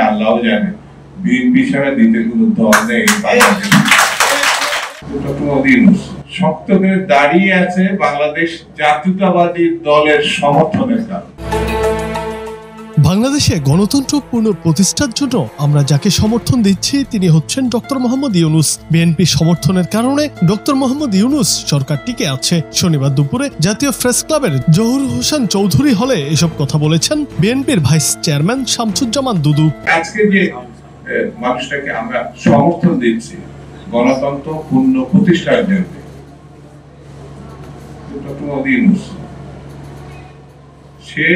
আল্লাহ জানে বিএনপি ছাড়া দ্বিতীয় কোনো দল নেই। শক্ত করে দাঁড়িয়ে আছে বাংলাদেশ জাতীয়তাবাদী দলের সমর্থনের কারণে। বাংলাদেশে গণতন্ত্র পুনঃপ্রতিষ্ঠার জন্য আমরা যাকে সমর্থন দিচ্ছি তিনি হচ্ছেন ডক্টর মোহাম্মদ ইউনূস। বিএনপি সমর্থনের কারণে ডক্টর মোহাম্মদ ইউনূস সরকার টিকে আছে। শনিবার দুপুরে জাতীয় প্রেস ক্লাবের জহুর হোসেন চৌধুরী হলে এসব কথা বলেছেন বিএনপির ভাইস চেয়ারম্যান শামসুজ্জামান দুদু। আজকে যে মানুষটাকে আমরা সমর্থন দিচ্ছি গণতন্ত্র পুনঃপ্রতিষ্ঠার জন্য, ডক্টর মোহাম্মদ ইউনূস সে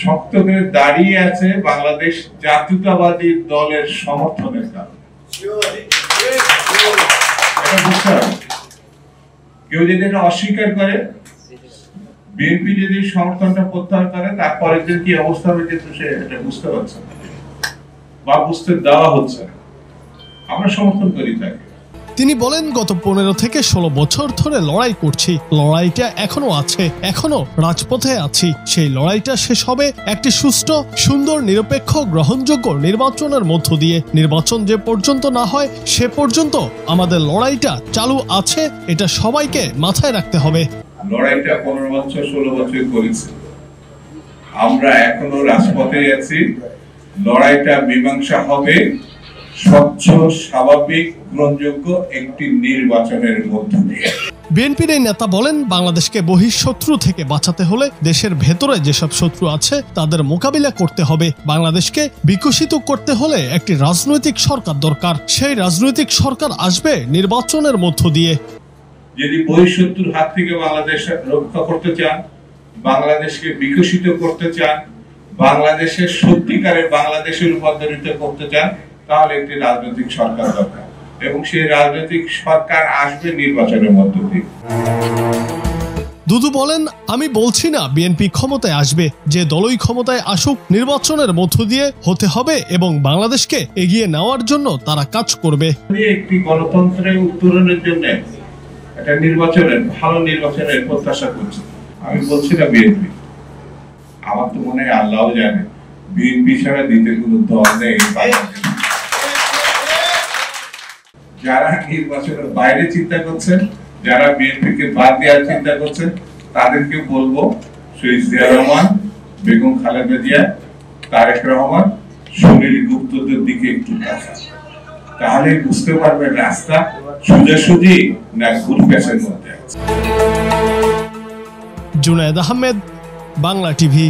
শক্ত করে দাঁড়িয়ে আছে বাংলাদেশ জাতীয়তাবাদী দলের সমর্থনের কারণে। কেউ যদি এটা অস্বীকার করে, বিএনপি যদি সমর্থনটা প্রত্যাহার করে, তারপরে যে কি অবস্থা হবে কিন্তু সে এটা বুঝতে পারছে না বা বুঝতে দেওয়া হচ্ছে না। আমরা সমর্থন করি তাকে। তিনি বলেন, গত 15 থেকে 16 বছর ধরে লড়াই করছি, লড়াইটা এখনো আছে, এখনো রাজপথে আছি। সেই লড়াইটা শেষ হবে একটি সুষ্ঠু, সুন্দর, নিরপেক্ষ, গ্রহণযোগ্য নির্বাচনের মধ্য দিয়ে। নির্বাচন যে পর্যন্ত না হয় সে পর্যন্ত আমাদের লড়াইটা চালু আছে, এটা সবাইকে মাথায় রাখতে হবে। লড়াইটা 15 বছর 16 বছর করেছি, আমরা এখনো রাজপথে আছি। লড়াইটা মীমাংসা হবে স্বচ্ছ, স্বাভাবিক, গ্রহণযোগ্য একটি নির্বাচনের মধ্য দিয়ে। বিএনপির এই নেতা বলেন, বাংলাদেশকে বহিঃশত্রু থেকে বাঁচাতে হলে দেশের ভেতরে যেসব শত্রু আছে তাদের মোকাবিলা করতে হবে। বাংলাদেশকে বিকশিত করতে হলে একটি রাজনৈতিক সরকার দরকার। সেই রাজনৈতিক সরকার আসবে নির্বাচনের মধ্য দিয়ে। যদি বহিঃশত্রুর হাত থেকে বাংলাদেশ রক্ষা করতে চান, বাংলাদেশকে বিকশিত করতে চান, বাংলাদেশের সত্যিকারের বাংলাদেশের রূপান্তরিত করতে চান, তাহলে একটি রাজনৈতিক সরকার দরকার এবং সেই রাজনৈতিক সরকার আসবে নির্বাচনের মধ্য দিয়ে। দুদু বলেন, আমি বলছি না বিএনপি ক্ষমতায় আসবে, যে দলই ক্ষমতায় আসুক নির্বাচনের মধ্য দিয়ে হতে হবে এবং বাংলাদেশকে এগিয়ে নেওয়ার জন্য তারা কাজ করবে। একটি গণতন্ত্রের উত্তরণের জন্য একটা নির্বাচনের, ভালো নির্বাচনের প্রত্যাশা করছি। আমি বলছি না বিএনপি, আমার তো মনে হয় আল্লাহ জানে বিএনপি ছাড়া দ্বিতীয় কোনো দল নেই। যারা নির্বাচনের বাইরে চিন্তা করছেন, যারা বিএনপিকে বাদ দেওয়ার চিন্তা করছেন, তাদেরকে বলবো শহীদ জিয়া রহমান, বেগম খালেদা জিয়া, তারেক রহমান, সুনীল গুপ্তদের দিকে একটু তাকান, তাহলে বুঝতে পারবেন রাস্তা সোজাসুজি না ঘুরপেশের মধ্যে আছে। জুনায়েদ আহমেদ, বাংলা টিভি।